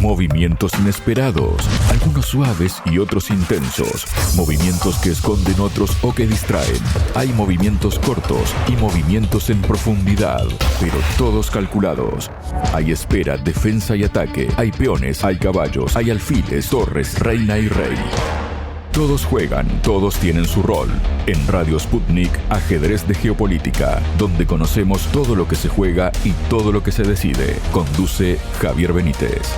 Movimientos inesperados, algunos suaves y otros intensos. Movimientos que esconden otros o que distraen. Hay movimientos cortos y movimientos en profundidad, pero todos calculados. Hay espera, defensa y ataque. Hay peones, hay caballos, hay alfiles, torres, reina y rey. Todos juegan, todos tienen su rol. En Radio Sputnik, Ajedrez de Geopolítica, donde conocemos todo lo que se juega y todo lo que se decide. Conduce Javier Benítez.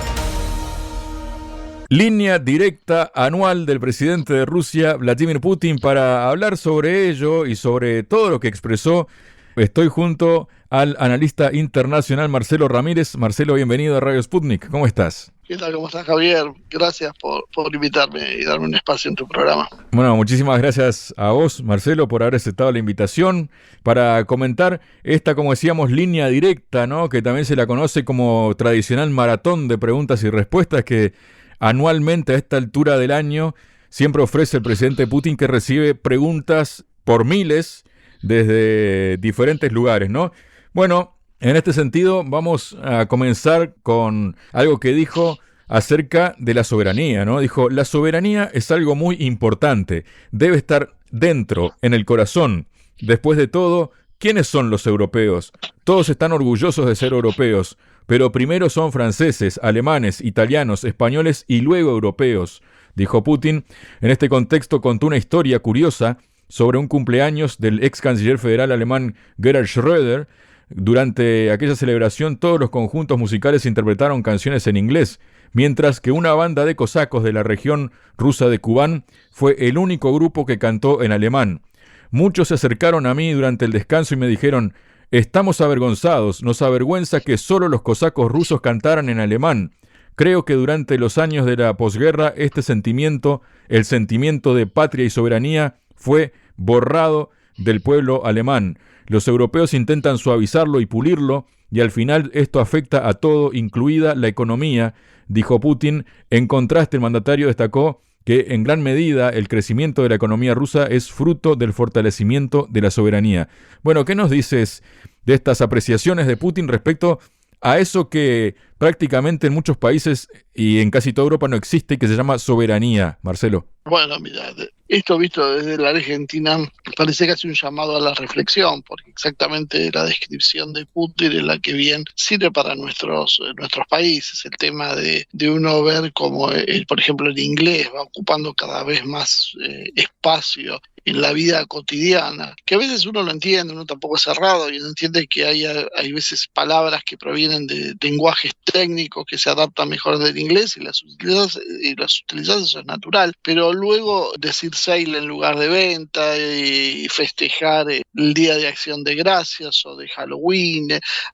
Línea directa anual del presidente de Rusia, Vladimir Putin, para hablar sobre ello y sobre todo lo que expresó. Estoy junto al analista internacional Marcelo Ramírez. Marcelo, bienvenido a Radio Sputnik. ¿Cómo estás? ¿Qué tal? ¿Cómo estás, Javier? Gracias por invitarme y darme un espacio en tu programa. Bueno, muchísimas gracias a vos, Marcelo, por haber aceptado la invitación para comentar esta, como decíamos, línea directa, ¿no? Que también se la conoce como tradicional maratón de preguntas y respuestas que anualmente a esta altura del año siempre ofrece el presidente Putin, que recibe preguntas por miles desde diferentes lugares, ¿no? Bueno, en este sentido vamos a comenzar con algo que dijo acerca de la soberanía, ¿no? Dijo, la soberanía es algo muy importante, debe estar dentro, en el corazón. Después de todo, ¿quiénes son los europeos? Todos están orgullosos de ser europeos, pero primero son franceses, alemanes, italianos, españoles y luego europeos, dijo Putin. En este contexto contó una historia curiosa sobre un cumpleaños del ex canciller federal alemán Gerhard Schröder. Durante aquella celebración todos los conjuntos musicales interpretaron canciones en inglés, mientras que una banda de cosacos de la región rusa de Kubán fue el único grupo que cantó en alemán. Muchos se acercaron a mí durante el descanso y me dijeron: «Estamos avergonzados, nos avergüenza que solo los cosacos rusos cantaran en alemán». Creo que durante los años de la posguerra este sentimiento, el sentimiento de patria y soberanía, fue borrado del pueblo alemán. Los europeos intentan suavizarlo y pulirlo, y al final esto afecta a todo, incluida la economía, dijo Putin. En contraste, el mandatario destacó que en gran medida el crecimiento de la economía rusa es fruto del fortalecimiento de la soberanía. Bueno, ¿qué nos dices de estas apreciaciones de Putin respecto a eso que prácticamente en muchos países y en casi toda Europa no existe y que se llama soberanía, Marcelo? Bueno, mira, esto visto desde la Argentina parece casi un llamado a la reflexión, porque exactamente la descripción de Putin es la que bien sirve para nuestros países. El tema de uno ver cómo, por ejemplo, el inglés va ocupando cada vez más espacio en la vida cotidiana, que a veces uno lo entiende, uno tampoco es cerrado y uno entiende que hay veces palabras que provienen de lenguajes técnicos que se adaptan mejor del inglés y las utilizas, eso es natural, pero luego decir sale en lugar de venta y festejar el Día de Acción de Gracias o de Halloween,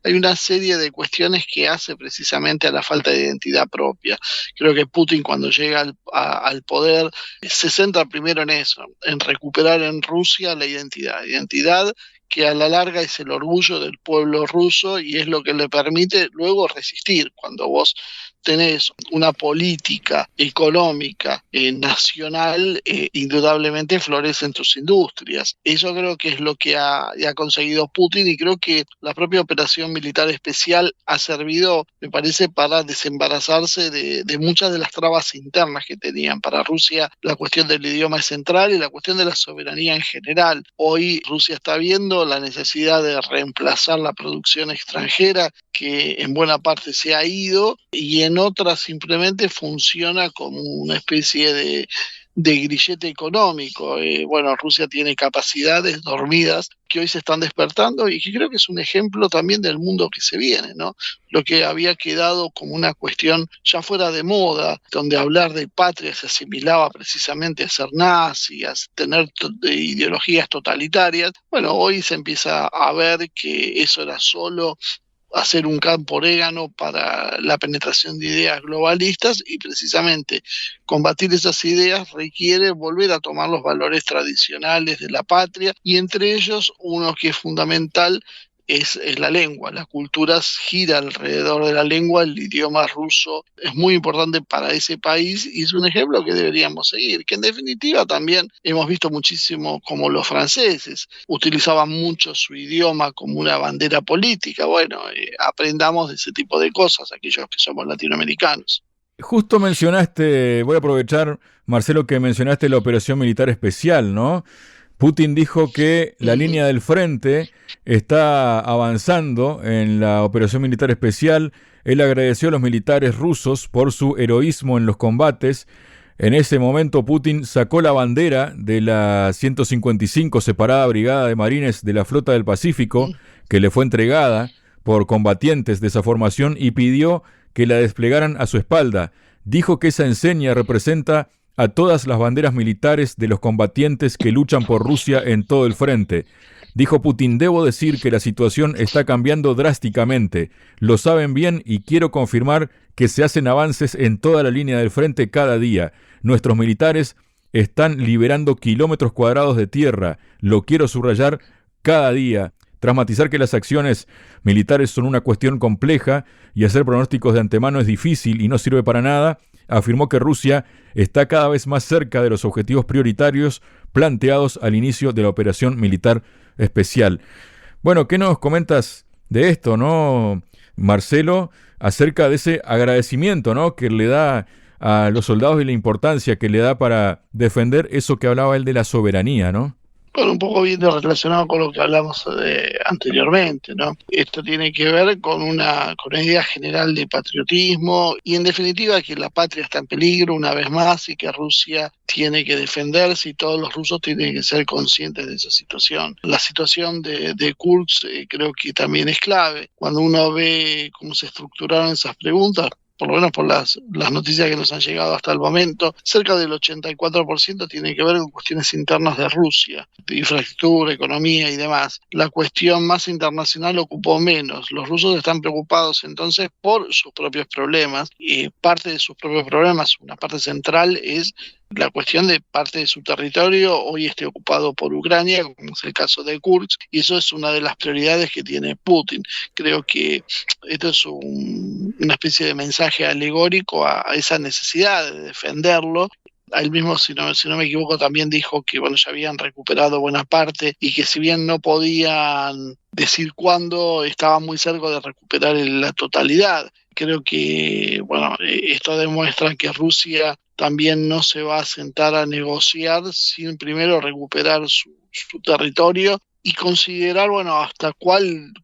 hay una serie de cuestiones que hace precisamente a la falta de identidad propia. Creo que Putin, cuando llega al poder, se centra primero en eso, en recuperar en Rusia la identidad que a la larga es el orgullo del pueblo ruso y es lo que le permite luego resistir. Cuando vos tenés una política económica nacional, indudablemente florecen tus industrias. Eso creo que es lo que ha conseguido Putin, y creo que la propia operación militar especial ha servido, me parece, para desembarazarse de muchas de las trabas internas que tenían. Para Rusia la cuestión del idioma es central y la cuestión de la soberanía en general. Hoy Rusia está viendo la necesidad de reemplazar la producción extranjera, que en buena parte se ha ido, y en otras simplemente funciona como una especie de grillete económico. Bueno, Rusia tiene capacidades dormidas que hoy se están despertando y que creo que es un ejemplo también del mundo que se viene, ¿no? Lo que había quedado como una cuestión ya fuera de moda, donde hablar de patria se asimilaba precisamente a ser nazi, a tener ideologías totalitarias. Bueno, hoy se empieza a ver que eso era solo hacer un campo orégano para la penetración de ideas globalistas, y precisamente combatir esas ideas requiere volver a tomar los valores tradicionales de la patria, y entre ellos uno que es fundamental es la lengua. La cultura gira alrededor de la lengua. El idioma ruso es muy importante para ese país y es un ejemplo que deberíamos seguir, que en definitiva también hemos visto muchísimo como los franceses utilizaban mucho su idioma como una bandera política. Bueno, aprendamos de ese tipo de cosas aquellos que somos latinoamericanos. Justo mencionaste, voy a aprovechar, Marcelo, que mencionaste la operación militar especial, ¿no? Putin dijo que la línea del frente está avanzando en la operación militar especial. Él agradeció a los militares rusos por su heroísmo en los combates. En ese momento Putin sacó la bandera de la 155 separada brigada de marines de la Flota del Pacífico, que le fue entregada por combatientes de esa formación, y pidió que la desplegaran a su espalda. Dijo que esa enseña representa a todas las banderas militares de los combatientes que luchan por Rusia en todo el frente. Dijo Putin: debo decir que la situación está cambiando drásticamente. Lo saben bien y quiero confirmar que se hacen avances en toda la línea del frente cada día. Nuestros militares están liberando kilómetros cuadrados de tierra. Lo quiero subrayar, cada día. Tras matizar que las acciones militares son una cuestión compleja y hacer pronósticos de antemano es difícil y no sirve para nada, afirmó que Rusia está cada vez más cerca de los objetivos prioritarios planteados al inicio de la operación militar especial. Bueno, ¿qué nos comentas de esto, no, Marcelo, acerca de ese agradecimiento, ¿no?, que le da a los soldados y la importancia que le da para defender eso que hablaba él de la soberanía, ¿no? Bueno, un poco bien relacionado con lo que hablamos anteriormente, ¿no? Esto tiene que ver con una idea general de patriotismo y, en definitiva, que la patria está en peligro una vez más y que Rusia tiene que defenderse y todos los rusos tienen que ser conscientes de esa situación. La situación de Kursk creo que también es clave. Cuando uno ve cómo se estructuraron esas preguntas, por lo menos por las noticias que nos han llegado hasta el momento, cerca del 84% tiene que ver con cuestiones internas de Rusia, de infraestructura, economía y demás. La cuestión más internacional ocupó menos. Los rusos están preocupados entonces por sus propios problemas, y parte de sus propios problemas, una parte central, es la cuestión de parte de su territorio hoy esté ocupado por Ucrania, como es el caso de Kursk, y eso es una de las prioridades que tiene Putin. Creo que esto es una especie de mensaje alegórico a esa necesidad de defenderlo. Él mismo, si no me equivoco, también dijo que ya habían recuperado buena parte y que, si bien no podían decir cuándo, estaban muy cerca de recuperar la totalidad. Creo que esto demuestra que Rusia también no se va a sentar a negociar sin primero recuperar su territorio y considerar, hasta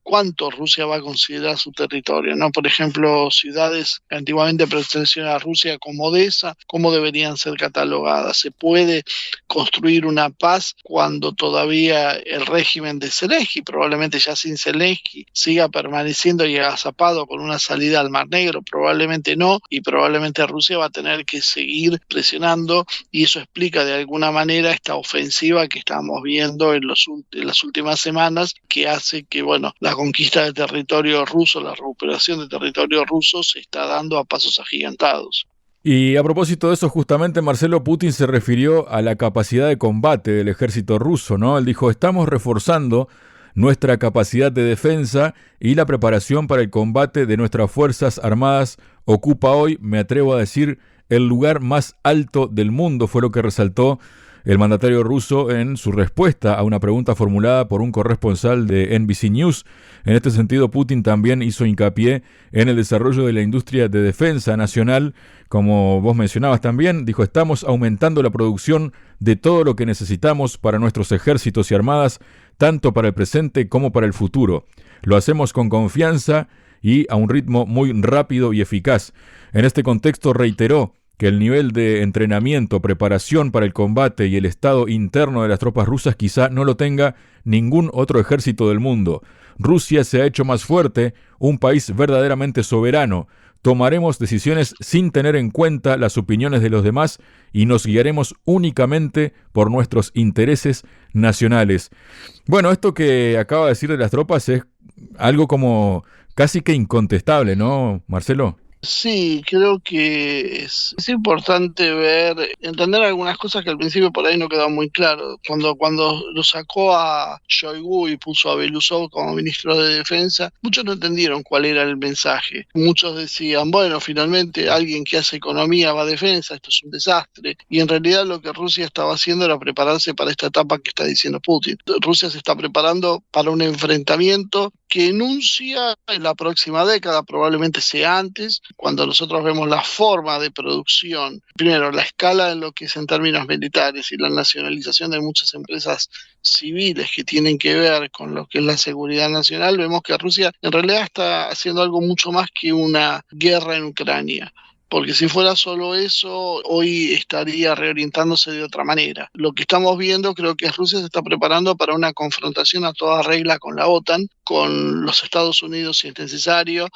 cuánto Rusia va a considerar su territorio, ¿no? Por ejemplo, ciudades que antiguamente pertenecían a Rusia como Odessa, ¿cómo deberían ser catalogadas? ¿Se puede construir una paz cuando todavía el régimen de Zelensky, probablemente ya sin Zelensky, siga permaneciendo y agazapado con una salida al Mar Negro? Probablemente no, y probablemente Rusia va a tener que seguir presionando, y eso explica de alguna manera esta ofensiva que estamos viendo en las últimas semanas, que hace que la conquista de territorio ruso, la recuperación de territorio ruso, se está dando a pasos agigantados. Y a propósito de eso, justamente, Marcelo, Putin se refirió a la capacidad de combate del ejército ruso, ¿no? Él dijo: estamos reforzando nuestra capacidad de defensa y la preparación para el combate de nuestras fuerzas armadas ocupa hoy, me atrevo a decir, el lugar más alto del mundo, fue lo que resaltó el mandatario ruso en su respuesta a una pregunta formulada por un corresponsal de NBC News. En este sentido, Putin también hizo hincapié en el desarrollo de la industria de defensa nacional. Como vos mencionabas también, dijo: estamos aumentando la producción de todo lo que necesitamos para nuestros ejércitos y armadas, tanto para el presente como para el futuro. Lo hacemos con confianza y a un ritmo muy rápido y eficaz. En este contexto reiteró que el nivel de entrenamiento, preparación para el combate y el estado interno de las tropas rusas quizá no lo tenga ningún otro ejército del mundo. Rusia se ha hecho más fuerte, un país verdaderamente soberano. Tomaremos decisiones sin tener en cuenta las opiniones de los demás y nos guiaremos únicamente por nuestros intereses nacionales. Bueno, esto que acaba de decir de las tropas es algo como casi que incontestable, ¿no, Marcelo? Sí, creo que es importante entender algunas cosas que al principio por ahí no quedaban muy claro. Cuando lo sacó a Shoigu y puso a Belousov como ministro de Defensa, muchos no entendieron cuál era el mensaje. Muchos decían, finalmente alguien que hace economía va a defensa, esto es un desastre. Y en realidad lo que Rusia estaba haciendo era prepararse para esta etapa que está diciendo Putin. Rusia se está preparando para un enfrentamiento que enuncia en la próxima década, probablemente sea antes, cuando nosotros vemos la forma de producción, primero la escala en lo que es en términos militares y la nacionalización de muchas empresas civiles que tienen que ver con lo que es la seguridad nacional, vemos que Rusia en realidad está haciendo algo mucho más que una guerra en Ucrania. Porque si fuera solo eso, hoy estaría reorientándose de otra manera. Lo que estamos viendo, creo que Rusia se está preparando para una confrontación a toda regla con la OTAN, con los Estados Unidos si es necesario.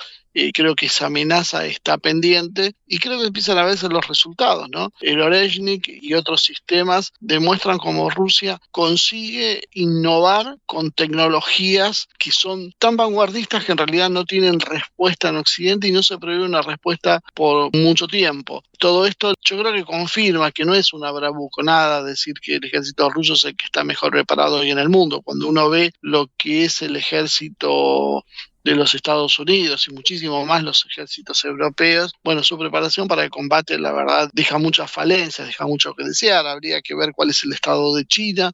Creo que esa amenaza está pendiente y creo que empiezan a verse los resultados, ¿no? El Oreshnik y otros sistemas demuestran cómo Rusia consigue innovar con tecnologías que son tan vanguardistas que en realidad no tienen respuesta en Occidente y no se prevé una respuesta por mucho tiempo. Todo esto yo creo que confirma que no es una bravuconada decir que el ejército ruso es el que está mejor preparado hoy en el mundo. Cuando uno ve lo que es el ejército de los Estados Unidos y muchísimo más los ejércitos europeos, bueno, su preparación para el combate, la verdad, deja muchas falencias, deja mucho que desear. Habría que ver cuál es el estado de China,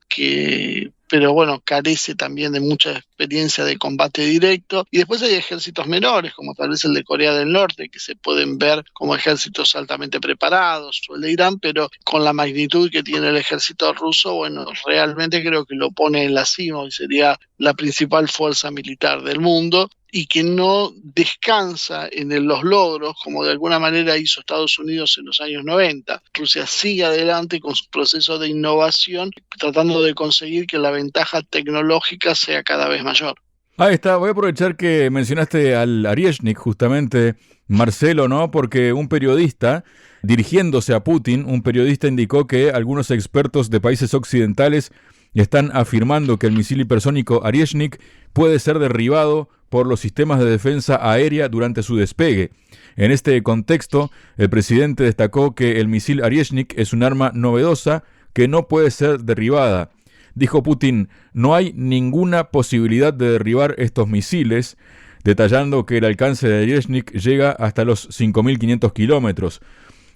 pero bueno, carece también de mucha experiencia de combate directo. Y después hay ejércitos menores, como tal vez el de Corea del Norte, que se pueden ver como ejércitos altamente preparados, o el de Irán, pero con la magnitud que tiene el ejército ruso, bueno, realmente creo que lo pone en la cima y sería la principal fuerza militar del mundo, y que no descansa en los logros, como de alguna manera hizo Estados Unidos en los años 90. Rusia sigue adelante con su proceso de innovación, tratando de conseguir que la ventaja tecnológica sea cada vez mayor. Ahí está, voy a aprovechar que mencionaste al Oreshnik, justamente, Marcelo, ¿no? Porque un periodista, dirigiéndose a Putin, un periodista indicó que algunos expertos de países occidentales están afirmando que el misil hipersónico Oreshnik puede ser derribado por los sistemas de defensa aérea durante su despegue. En este contexto, el presidente destacó que el misil Oreshnik es un arma novedosa que no puede ser derribada. Dijo Putin, no hay ninguna posibilidad de derribar estos misiles, detallando que el alcance de Oreshnik llega hasta los 5.500 kilómetros.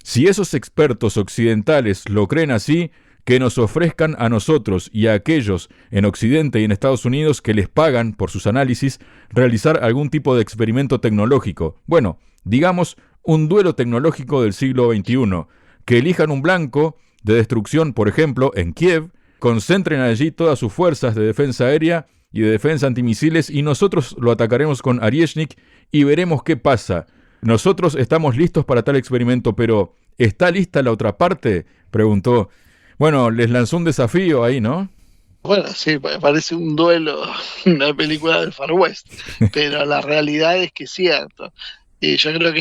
Si esos expertos occidentales lo creen así, que nos ofrezcan a nosotros y a aquellos en Occidente y en Estados Unidos que les pagan por sus análisis realizar algún tipo de experimento tecnológico. Bueno, digamos un duelo tecnológico del siglo XXI. Que elijan un blanco de destrucción, por ejemplo, en Kiev, concentren allí todas sus fuerzas de defensa aérea y de defensa antimisiles y nosotros lo atacaremos con Oreshnik y veremos qué pasa. Nosotros estamos listos para tal experimento, pero ¿está lista la otra parte?, preguntó. Bueno, les lanzó un desafío ahí, ¿no? Bueno, sí, parece un duelo, una película del Far West, pero la realidad es que es cierto. Yo creo que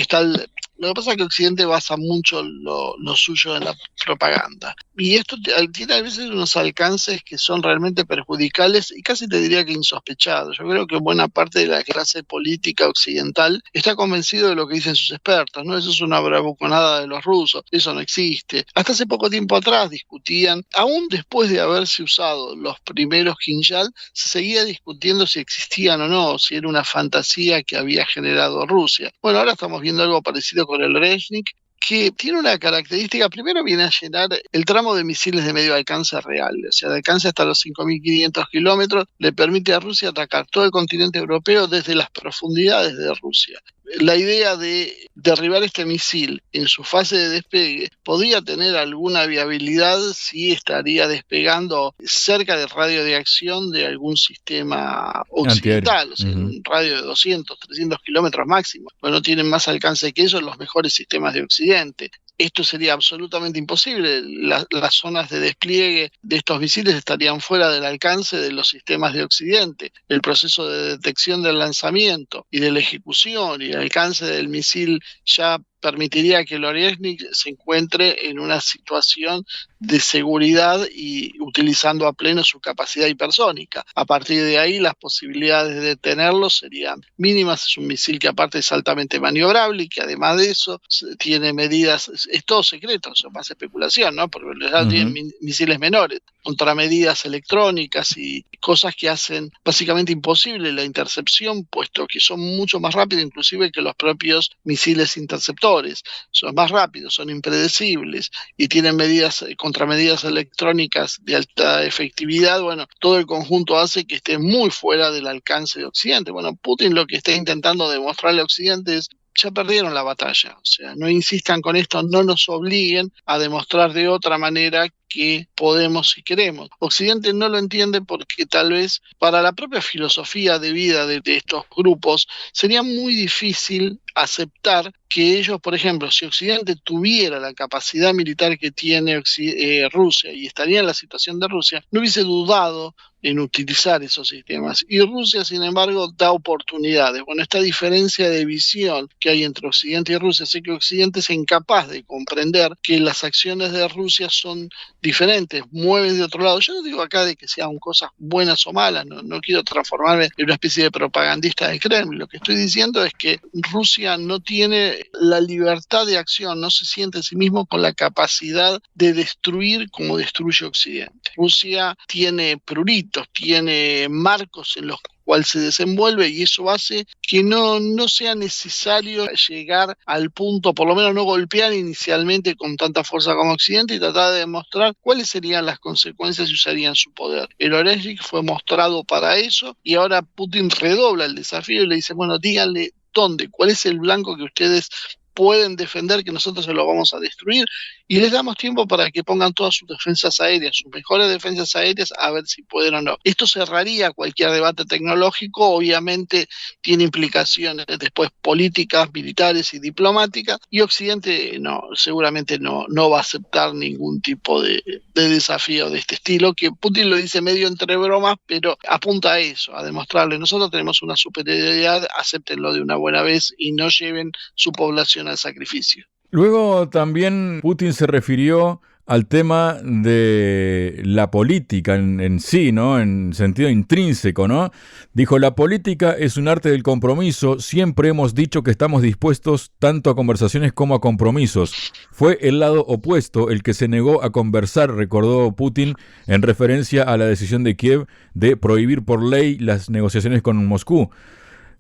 lo que pasa es que Occidente basa mucho lo suyo en la propaganda. Y esto tiene a veces unos alcances que son realmente perjudiciales y casi te diría que insospechados. Yo creo que buena parte de la clase política occidental está convencido de lo que dicen sus expertos, ¿no? Eso es una bravuconada de los rusos, eso no existe. Hasta hace poco tiempo atrás discutían, aún después de haberse usado los primeros Kinjal, se seguía discutiendo si existían o no, si era una fantasía que había generado Rusia. Bueno, ahora estamos viendo algo parecido con el Oreshnik, que tiene una característica. Primero viene a llenar el tramo de misiles de medio alcance real, o sea, de alcance hasta los 5.500 kilómetros, le permite a Rusia atacar todo el continente europeo desde las profundidades de Rusia. La idea de derribar este misil en su fase de despegue podría tener alguna viabilidad si estaría despegando cerca del radio de acción de algún sistema occidental, o sea, en un radio de 200, 300 kilómetros máximo. Pues no tienen más alcance que eso los mejores sistemas de Occidente. Esto sería absolutamente imposible. Las zonas de despliegue de estos misiles estarían fuera del alcance de los sistemas de Occidente. El proceso de detección del lanzamiento y de la ejecución y el alcance del misil ya permitiría que el Oreshnik se encuentre en una situación de seguridad y utilizando a pleno su capacidad hipersónica. A partir de ahí, las posibilidades de detenerlo serían mínimas. Es un misil que aparte es altamente maniobrable y que además de eso tiene medidas, es todo secreto, eso es más especulación, ¿no? Porque tienen misiles menores, contramedidas electrónicas y cosas que hacen básicamente imposible la intercepción, puesto que son mucho más rápidos inclusive que los propios misiles interceptores. peores, son más rápidos, son impredecibles y tienen contramedidas electrónicas de alta efectividad, bueno, todo el conjunto hace que esté muy fuera del alcance de Occidente. Bueno, Putin lo que está intentando demostrarle a Occidente es: ya perdieron la batalla, o sea, no insistan con esto, no nos obliguen a demostrar de otra manera que podemos y queremos. Occidente no lo entiende porque tal vez para la propia filosofía de vida de estos grupos sería muy difícil aceptar que ellos, por ejemplo, si Occidente tuviera la capacidad militar que tiene Rusia y estaría en la situación de Rusia, no hubiese dudado en utilizar esos sistemas. Y Rusia, sin embargo, da oportunidades. Bueno, esta diferencia de visión que hay entre Occidente y Rusia hace que Occidente es incapaz de comprender que las acciones de Rusia son diferentes, mueven de otro lado. Yo no digo acá de que sean cosas buenas o malas, no quiero transformarme en una especie de propagandista del Kremlin. Lo que estoy diciendo es que Rusia no tiene la libertad de acción, no se siente en sí mismo con la capacidad de destruir como destruye Occidente. Rusia tiene pruritos, tiene marcos en los cual se desenvuelve y eso hace que no sea necesario llegar al punto, por lo menos no golpear inicialmente con tanta fuerza como Occidente y tratar de demostrar cuáles serían las consecuencias si usarían su poder. El Oresnik fue mostrado para eso y ahora Putin redobla el desafío y le dice: bueno, díganle dónde, cuál es el blanco que ustedes pueden defender, que nosotros se lo vamos a destruir, y les damos tiempo para que pongan todas sus defensas aéreas, sus mejores defensas aéreas, a ver si pueden o no. Esto cerraría cualquier debate tecnológico, obviamente tiene implicaciones después políticas, militares y diplomáticas, y Occidente seguramente no va a aceptar ningún tipo de desafío de este estilo, que Putin lo dice medio entre bromas, pero apunta a eso, a demostrarle: nosotros tenemos una superioridad, acéptenlo de una buena vez y no lleven su población al sacrificio. Luego también Putin se refirió al tema de la política en sí, ¿no? En sentido intrínseco, ¿no? Dijo: la política es un arte del compromiso. Siempre hemos dicho que estamos dispuestos tanto a conversaciones como a compromisos. Fue el lado opuesto el que se negó a conversar, recordó Putin, en referencia a la decisión de Kiev de prohibir por ley las negociaciones con Moscú.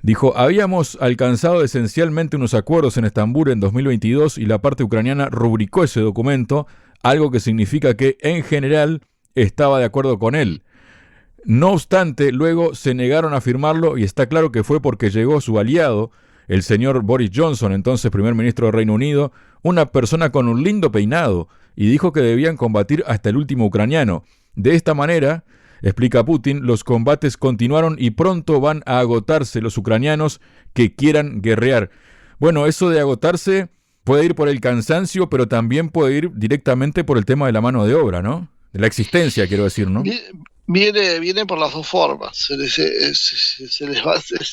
Dijo: habíamos alcanzado esencialmente unos acuerdos en Estambul en 2022 y la parte ucraniana rubricó ese documento, algo que significa que, en general, estaba de acuerdo con él. No obstante, luego se negaron a firmarlo y está claro que fue porque llegó su aliado, el señor Boris Johnson, entonces primer ministro del Reino Unido, una persona con un lindo peinado, y dijo que debían combatir hasta el último ucraniano. De esta manera, explica Putin, los combates continuaron y pronto van a agotarse los ucranianos que quieran guerrear. Bueno, eso de agotarse puede ir por el cansancio, pero también puede ir directamente por el tema de la mano de obra, ¿no? De la existencia, quiero decir, ¿no? Viene por las dos formas. Se les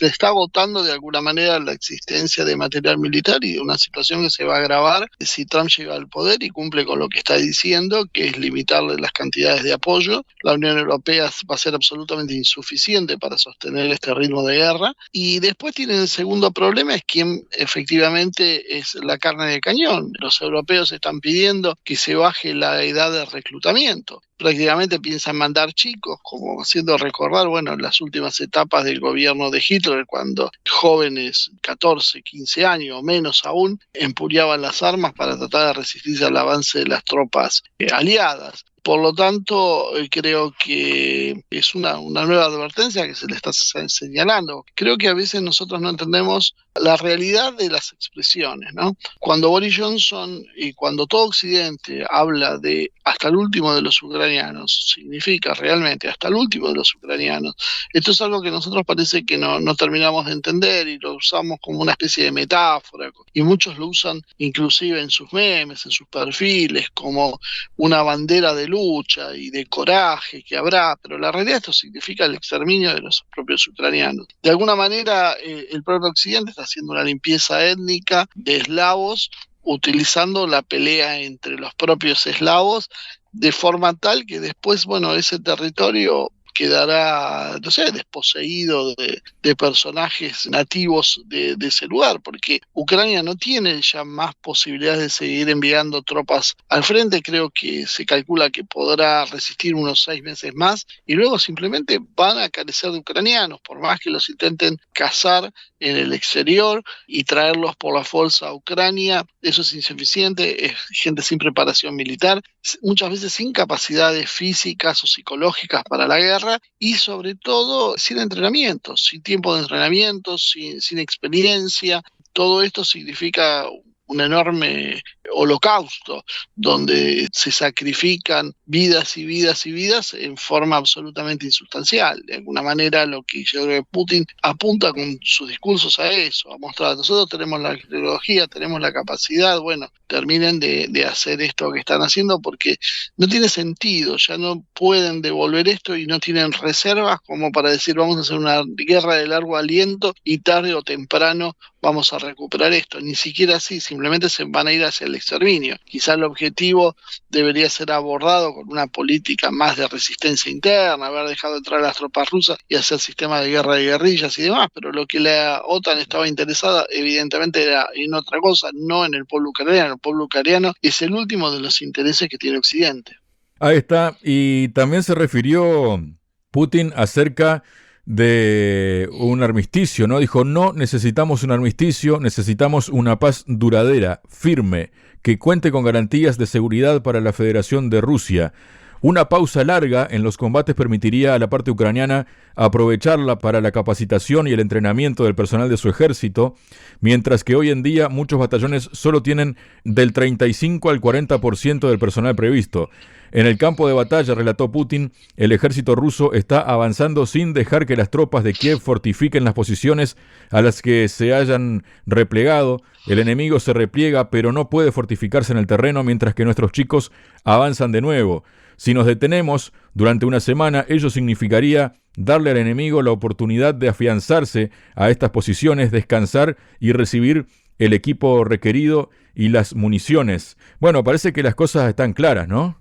está agotando de alguna manera la existencia de material militar, y una situación que se va a agravar si Trump llega al poder y cumple con lo que está diciendo, que es limitarle las cantidades de apoyo. La Unión Europea va a ser absolutamente insuficiente para sostener este ritmo de guerra. Y después tienen el segundo problema, es quién efectivamente es la carne de cañón. Los europeos están pidiendo que se baje la edad de reclutamiento. Prácticamente piensan mandar chicos, como haciendo recordar, bueno, las últimas etapas del gobierno de Hitler, cuando jóvenes, 14, 15 años o menos aún, empuñaban las armas para tratar de resistirse al avance de las tropas aliadas. Por lo tanto, creo que es una nueva advertencia que se le está señalando. Creo que a veces nosotros no entendemos la realidad de las expresiones, ¿no? Cuando Boris Johnson y cuando todo Occidente habla de hasta el último de los ucranianos, significa realmente hasta el último de los ucranianos. Esto es algo que nosotros parece que no terminamos de entender y lo usamos como una especie de metáfora, y muchos lo usan inclusive en sus memes, en sus perfiles, como una bandera de lucha y de coraje que habrá, pero la realidad esto significa el exterminio de los propios ucranianos. De alguna manera el propio Occidente está haciendo una limpieza étnica de eslavos, utilizando la pelea entre los propios eslavos de forma tal que después, bueno, ese territorio quedará, no sé, desposeído de personajes nativos de ese lugar, porque Ucrania no tiene ya más posibilidades de seguir enviando tropas al frente. Creo que se calcula que podrá resistir unos 6 meses más y luego simplemente van a carecer de ucranianos, por más que los intenten cazar en el exterior y traerlos por la fuerza a Ucrania. Eso es insuficiente, es gente sin preparación militar, muchas veces sin capacidades físicas o psicológicas para la guerra y sobre todo sin entrenamiento, sin tiempo de entrenamiento, sin experiencia. Todo esto significa un enorme holocausto donde se sacrifican vidas y vidas y vidas en forma absolutamente insustancial. De alguna manera lo que yo creo que Putin apunta con sus discursos a eso, a mostrar: nosotros tenemos la tecnología, tenemos la capacidad, bueno, terminen de hacer esto que están haciendo porque no tiene sentido, ya no pueden devolver esto y no tienen reservas como para decir vamos a hacer una guerra de largo aliento y tarde o temprano vamos a recuperar esto. Ni siquiera así, simplemente se van a ir hacia el exterminio. Quizá el objetivo debería ser abordado con una política más de resistencia interna, haber dejado entrar a las tropas rusas y hacer sistemas de guerra de guerrillas y demás, pero lo que la OTAN estaba interesada evidentemente era en otra cosa, no en el pueblo ucraniano. El pueblo ucraniano es el último de los intereses que tiene Occidente. Ahí está, y también se refirió Putin acerca de un armisticio, ¿no? Dijo: no necesitamos un armisticio, necesitamos una paz duradera, firme, que cuente con garantías de seguridad para la Federación de Rusia. Una pausa larga en los combates permitiría a la parte ucraniana aprovecharla para la capacitación y el entrenamiento del personal de su ejército, mientras que hoy en día muchos batallones solo tienen del 35 al 40% del personal previsto. En el campo de batalla, relató Putin, el ejército ruso está avanzando sin dejar que las tropas de Kiev fortifiquen las posiciones a las que se hayan replegado. El enemigo se repliega, pero no puede fortificarse en el terreno mientras que nuestros chicos avanzan de nuevo. Si nos detenemos durante una semana, ello significaría darle al enemigo la oportunidad de afianzarse a estas posiciones, descansar y recibir el equipo requerido y las municiones. Bueno, parece que las cosas están claras, ¿no?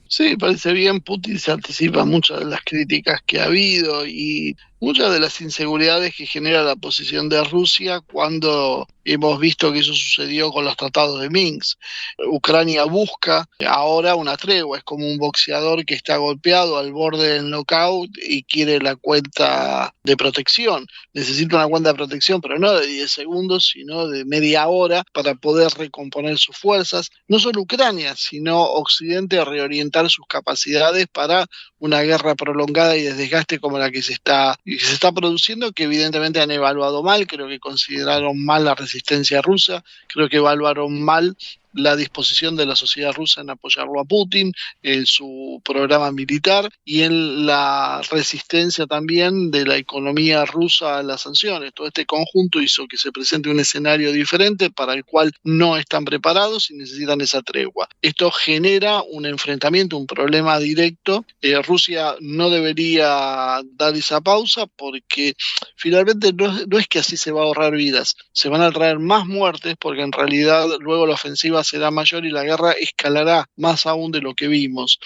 Sí, parece bien. Putin se anticipa a muchas de las críticas que ha habido y muchas de las inseguridades que genera la posición de Rusia cuando hemos visto que eso sucedió con los tratados de Minsk. Ucrania busca ahora una tregua, es como un boxeador que está golpeado al borde del knockout y quiere la cuenta de protección. Necesita una cuenta de protección, pero no de 10 segundos, sino de media hora para poder recomponer sus fuerzas. No solo Ucrania, sino Occidente reorientar sus capacidades para una guerra prolongada y de desgaste como la que se está produciendo, que evidentemente han evaluado mal. Creo que consideraron mal la resistencia rusa, creo que evaluaron mal la disposición de la sociedad rusa en apoyarlo a Putin, en su programa militar y en la resistencia también de la economía rusa a las sanciones. Todo este conjunto hizo que se presente un escenario diferente para el cual no están preparados y necesitan esa tregua. Esto genera un enfrentamiento, un problema directo. Rusia no debería dar esa pausa porque finalmente no es que así se va a ahorrar vidas, se van a traer más muertes porque en realidad luego la ofensiva será mayor y la guerra escalará más aún de lo que vimos.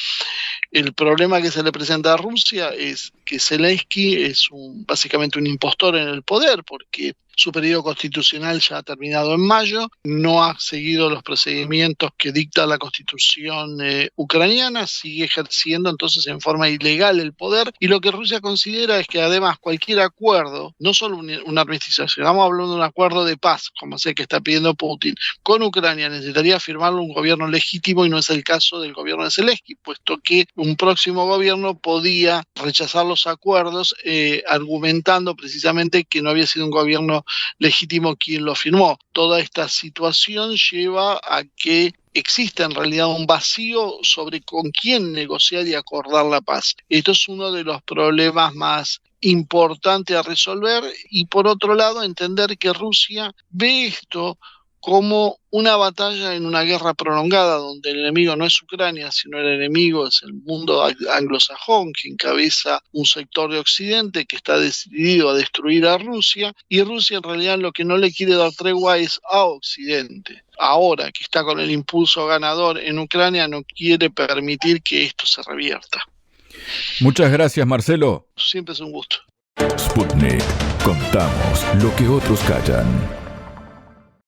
El problema que se le presenta a Rusia es que Zelensky es básicamente un impostor en el poder porque su periodo constitucional ya ha terminado en mayo, no ha seguido los procedimientos que dicta la constitución ucraniana, sigue ejerciendo entonces en forma ilegal el poder y lo que Rusia considera es que además cualquier acuerdo, no solo un armisticio, estamos hablando de un acuerdo de paz, como sé que está pidiendo Putin, con Ucrania necesitaría firmarlo un gobierno legítimo y no es el caso del gobierno de Zelensky, puesto que un próximo gobierno podía rechazar los acuerdos argumentando precisamente que no había sido un gobierno legítimo quien lo firmó. Toda esta situación lleva a que existe en realidad un vacío sobre con quién negociar y acordar la paz. Esto es uno de los problemas más importantes a resolver y por otro lado entender que Rusia ve esto como una batalla en una guerra prolongada donde el enemigo no es Ucrania, sino el enemigo es el mundo anglosajón que encabeza un sector de Occidente que está decidido a destruir a Rusia y Rusia en realidad lo que no le quiere dar tregua es a Occidente. Ahora que está con el impulso ganador en Ucrania no quiere permitir que esto se revierta. Muchas gracias, Marcelo. Siempre es un gusto. Sputnik. Contamos lo que otros callan.